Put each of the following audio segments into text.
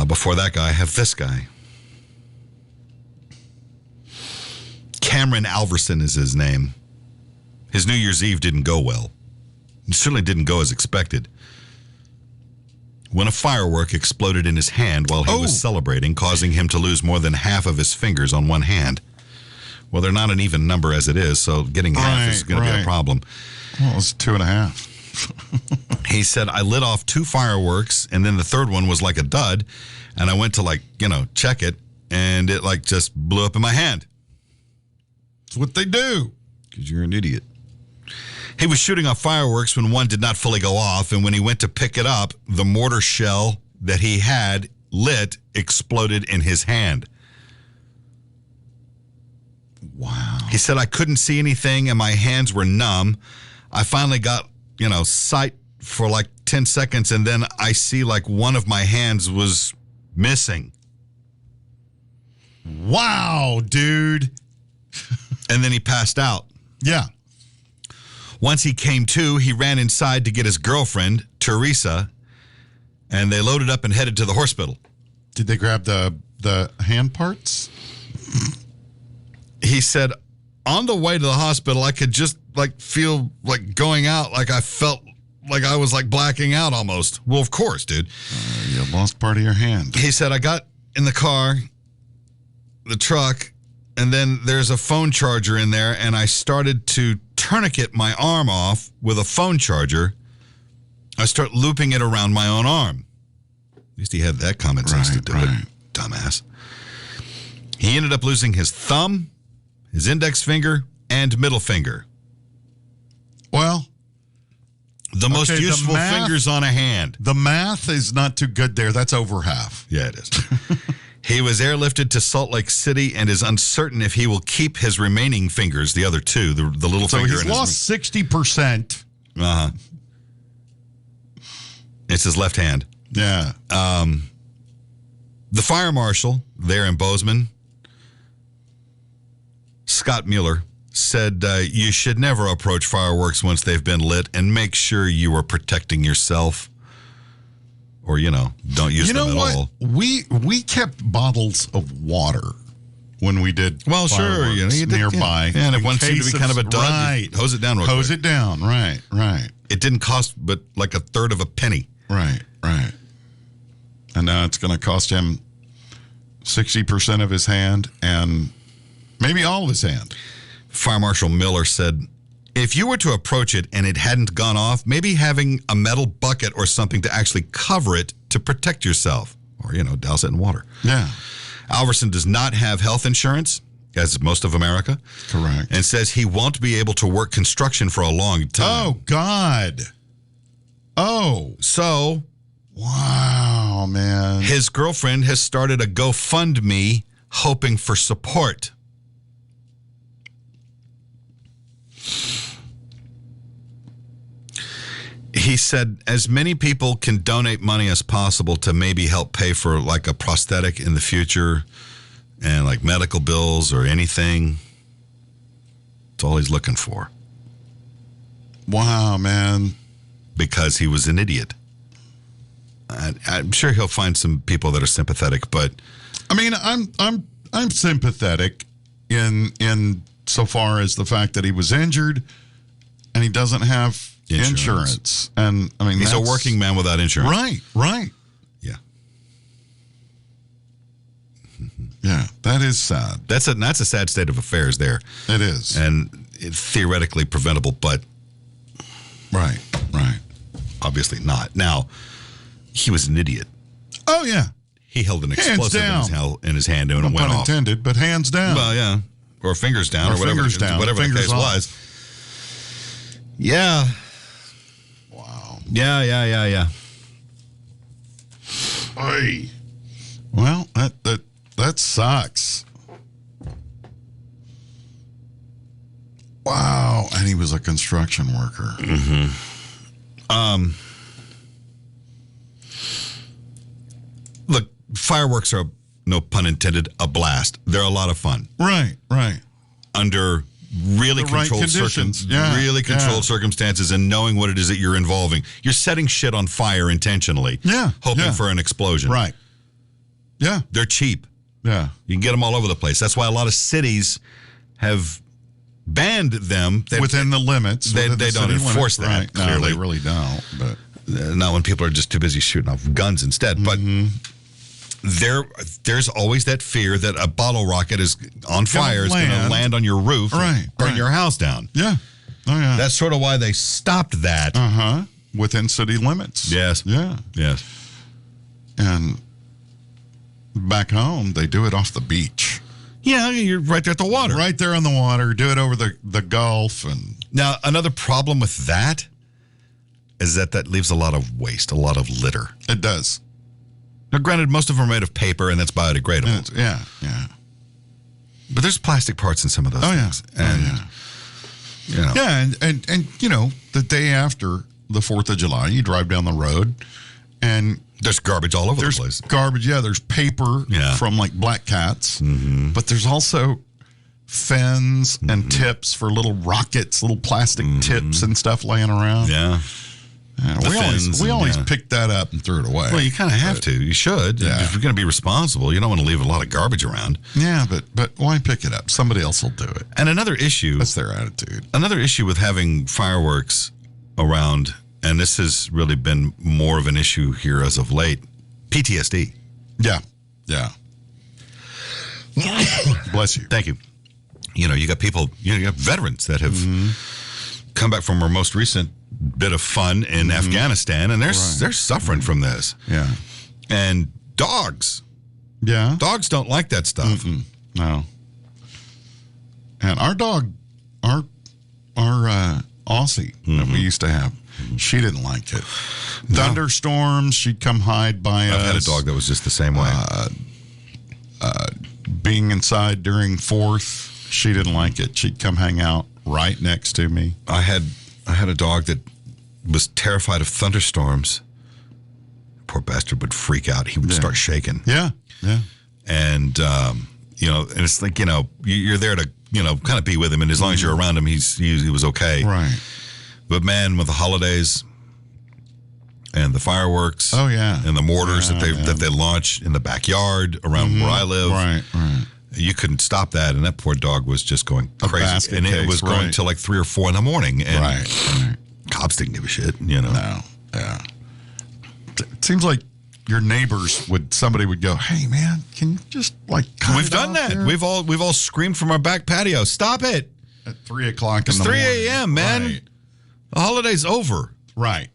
Before that guy, I have this guy. Cameron Alverson is his name. His New Year's Eve didn't go well. It certainly didn't go as expected. When a firework exploded in his hand while he was celebrating, causing him to lose more than half of his fingers on one hand. Well, they're not an even number as it is, so getting half is going to be a problem. Well, it's 2.5. He said, I lit off 2 fireworks, and then the third one was like a dud, and I went to, check it, and it, just blew up in my hand. That's what they do. Because you're an idiot. He was shooting off fireworks when one did not fully go off, and when he went to pick it up, the mortar shell that he had lit exploded in his hand. Wow. He said, I couldn't see anything, and my hands were numb. I finally got, sight for 10 seconds, and then I see one of my hands was missing. Wow, dude. And then he passed out. Yeah. Once he came to, he ran inside to get his girlfriend, Teresa, and they loaded up and headed to the hospital. Did they grab the hand parts? He said, on the way to the hospital, I could just feel going out, I felt like I was blacking out almost. Well, of course, dude. You lost part of your hand. He said, I got in the car, the truck, and then there's a phone charger in there, and I started to tourniquet my arm off with a phone charger. I start looping it around my own arm. At least he had that common sense to do it, dumbass. He ended up losing his thumb, his index finger, and middle finger. Well, the most useful fingers on a hand. The math is not too good there. That's over half. Yeah, it is. He was airlifted to Salt Lake City and is uncertain if he will keep his remaining fingers, the other 2, the little finger. So he's lost 60%. Uh-huh. It's his left hand. Yeah. The fire marshal there in Bozeman, Scott Mueller, said you should never approach fireworks once they've been lit, and make sure you are protecting yourself. Or, don't use them at all. We kept bottles of water when we did sure. You did, nearby. Yeah, and if one seemed to be kind of a dud, you hose it down real quick. Hose it down, right. It didn't cost but a third of a penny. Right. And now it's going to cost him 60% of his hand and maybe all of his hand. Fire Marshal Miller said, if you were to approach it and it hadn't gone off, maybe having a metal bucket or something to actually cover it to protect yourself. Or, douse it in water. Yeah. Alverson does not have health insurance, as most of America. Correct. And says he won't be able to work construction for a long time. Oh, God. Oh. So. Wow, man. His girlfriend has started a GoFundMe hoping for support. He said, as many people can donate money as possible to maybe help pay for a prosthetic in the future and medical bills or anything. That's all he's looking for. Wow, man. Because he was an idiot. I'm sure he'll find some people that are sympathetic, but I mean, I'm sympathetic in so far as the fact that he was injured and he doesn't have insurance. And I mean, he's a working man without insurance. Right. Yeah. Yeah, that is sad. That's a sad state of affairs there. It is. And it's theoretically preventable, but right. Obviously not. Now, he was an idiot. Oh, yeah. He held an explosive in his hand and it went off. No pun intended, but hands down. Well, yeah. Or fingers down, or whatever the case was. Yeah. Wow. Yeah. Oy. Well, that sucks. Wow. And he was a construction worker. Mm-hmm. Look, fireworks are, no pun intended, a blast. They're a lot of fun. Right. Under really controlled circumstances and knowing what it is that you're involving. You're setting shit on fire intentionally. Yeah. Hoping for an explosion. Right. Yeah. They're cheap. Yeah. You can get them all over the place. That's why a lot of cities have banned them. Within the limits. They don't enforce that, right. clearly. No, they really don't. But not when people are just too busy shooting off guns instead. But there's always that fear that a bottle rocket is on fire, is going to land on your roof, and burn your house down. Yeah. Oh, yeah. That's sort of why they stopped that. Within city limits. Yes. Yeah. Yes. And back home, they do it off the beach. Yeah, you're right there at the water. Right there on the water. Do it over the Gulf. And now, another problem with that is that leaves a lot of waste, a lot of litter. It does. Now, granted, most of them are made of paper, and that's biodegradable. Yeah. But there's plastic parts in some of those things. And you know, the day after the 4th of July, you drive down the road, and there's garbage all over the place. Garbage, there's paper from like black cats, but there's also fins and tips for little rockets, little plastic tips and stuff laying around. Yeah. We always pick that up and threw it away. Well, you kind of have to. You should. Yeah. If you're going to be responsible, you don't want to leave a lot of garbage around. Yeah, but why pick it up? Somebody else will do it. And another issue. That's their attitude. Another issue with having fireworks around, and this has really been more of an issue here as of late, PTSD. Yeah. Bless you. Thank you. You know, you got people, you got veterans that have come back from our most recent bit of fun in Afghanistan, and they're suffering from this. Yeah. And dogs. Yeah. Dogs don't like that stuff. No. And our dog, our Aussie that we used to have, she didn't like it. Thunderstorms, she'd come hide by us. I've had a dog that was just the same way. Being inside during 4th, she didn't like it. She'd come hang out right next to me. I had a dog that was terrified of thunderstorms. Poor bastard would freak out. He would start shaking. Yeah. And, you know, and it's like, you know, you're there to, you know, kind of be with him. And as long as you're around him, he was okay. Right. But, man, with the holidays and the fireworks. Oh, yeah. And the mortars that they launch in the backyard around where I live. Right. You couldn't stop that, and that poor dog was just going crazy. And it was going till like 3 or 4 in the morning. And right. Cops didn't give a shit, you know. No, yeah. It seems like your neighbors somebody would go, "Hey, man, can you just like cut We've it done off that. there?" We've all screamed from our back patio, "Stop it!" At 3 o'clock It's in the 3 morning. a.m., man. Right. The holiday's over. Right.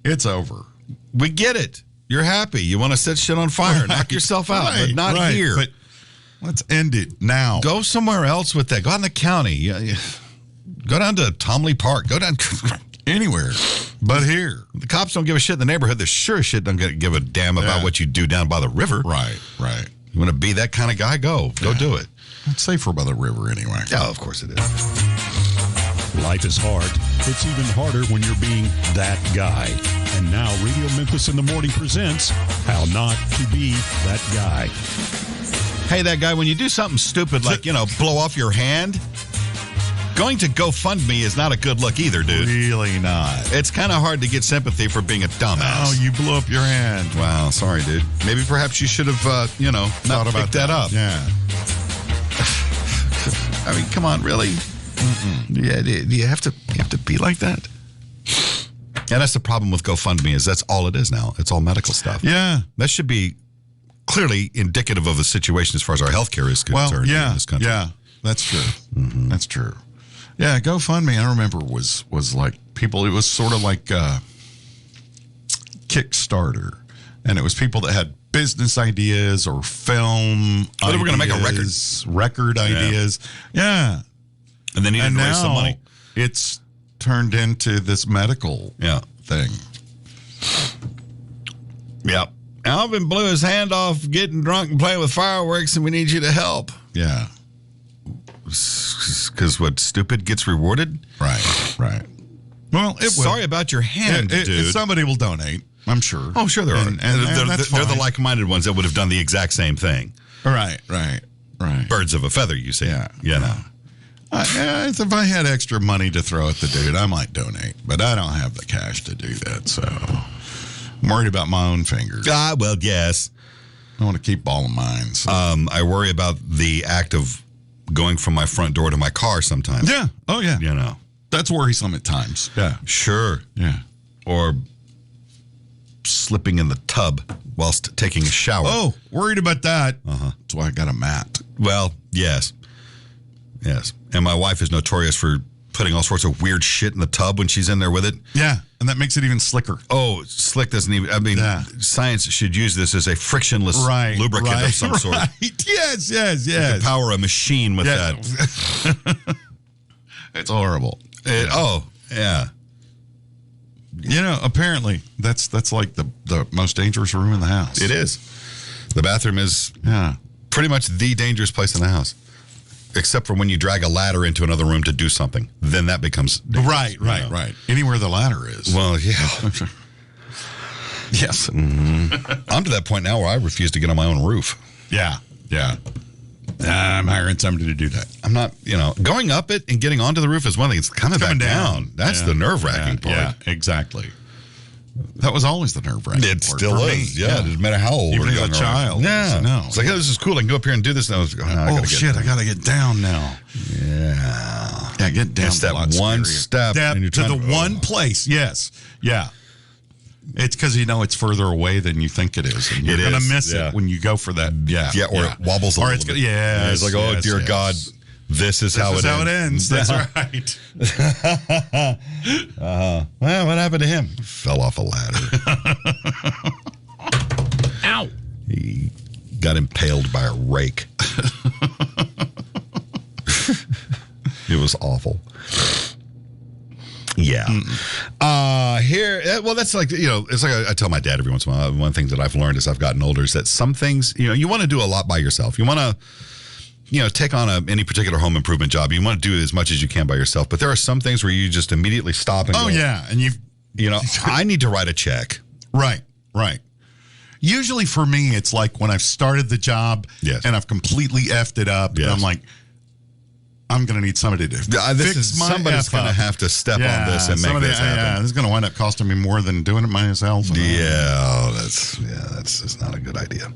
It's over. We get it. You're happy. You want to set shit on fire, knock yourself out, but not here. But let's end it now. Go somewhere else with that. Go out in the county. Go down to Tomley Park. Go down anywhere but here. The cops don't give a shit in the neighborhood. They sure as shit don't give a damn about what you do down by the river. Right. You want to be that kind of guy? Go do it. It's safer by the river anyway. Yeah, of course it is. Life is hard. It's even harder when you're being that guy. And now Radio Memphis in the Morning presents How Not to Be That Guy. Hey, that guy, when you do something stupid like, you know, blow off your hand, going to GoFundMe is not a good look either, dude. Really not. It's kind of hard to get sympathy for being a dumbass. Oh, you blew up your hand. Wow, sorry, dude. Maybe perhaps you should have, not picked that up. Yeah. I mean, come on, really? Yeah, do you have to be like that? And that's the problem with GoFundMe is that's all it is now. It's all medical stuff. Yeah. That should be clearly indicative of a situation as far as our healthcare is concerned in this country. Yeah, that's true. That's true. Yeah, GoFundMe, I remember was like people, it was sort of like Kickstarter. And it was people that had business ideas or film they were going to make a record ideas. Yeah. And then needed to raise some money. It's turned into this medical thing. Yep. Alvin blew his hand off getting drunk and playing with fireworks, and we need you to help. Yeah. Because what, stupid gets rewarded? Right. Well, sorry about your hand, dude. Somebody will donate, I'm sure. Oh, sure there are. And they're the like-minded ones that would have done the exact same thing. Right. Birds of a feather, you say. Yeah. You know. If I had extra money to throw at the dude, I might donate. But I don't have the cash to do that, so I'm worried about my own fingers. Well, yes. I want to keep all of mine. So. I worry about the act of going from my front door to my car sometimes. Yeah. Oh, yeah. You know. That's worrisome at times. Yeah. Sure. Yeah. Or slipping in the tub whilst taking a shower. Oh, worried about that. That's why I got a mat. Well, yes. Yes. And my wife is notorious for putting all sorts of weird shit in the tub when she's in there with it. Yeah. And that makes it even slicker. Oh, slick doesn't even, I mean, science should use this as a frictionless lubricant of some sort. Yes. You could power a machine with that. It's horrible. Oh, yeah. You know, apparently that's like the most dangerous room in the house. It is. The bathroom is pretty much the dangerous place in the house. Except for when you drag a ladder into another room to do something. Then that becomes dangerous. Right. Anywhere the ladder is. Well, yeah. Yes. Mm-hmm. I'm to that point now where I refuse to get on my own roof. Yeah. I'm hiring somebody to do that. I'm not, going up it and getting onto the roof is one thing. It's coming back down. That's the nerve-wracking part. Yeah, exactly. That was always the nerve-wracking part. It still is. Yeah, it doesn't matter how old even or as young a child. Yeah. No. It's like, this is cool. I can go up here and do this. And I was going, I gotta get down now. Yeah. Yeah, get down. It's that one step. And you're to the one place. Yes. Yeah. It's because it's further away than you think it is. And you're going to miss it when you go for that. Yeah. Yeah, or it wobbles a little bit. Yeah. It's like, oh, dear God, this is how it ends. That's right. Well, what happened to him? Fell off a ladder. Ow. He got impaled by a rake. It was awful. Yeah. That's like, it's like I tell my dad every once in a while, one thing that I've learned as I've gotten older is that some things, you want to do a lot by yourself. You want to, take on any particular home improvement job. You want to do as much as you can by yourself. But there are some things where you just immediately stop and go. Oh, yeah. And I need to write a check. Right. Usually for me, it's like when I've started the job and I've completely effed it up. And I'm like, I'm going to need somebody to fix my somebody's going to have to step on this and make this happen. Yeah, this is going to wind up costing me more than doing it myself. That's just not a good idea.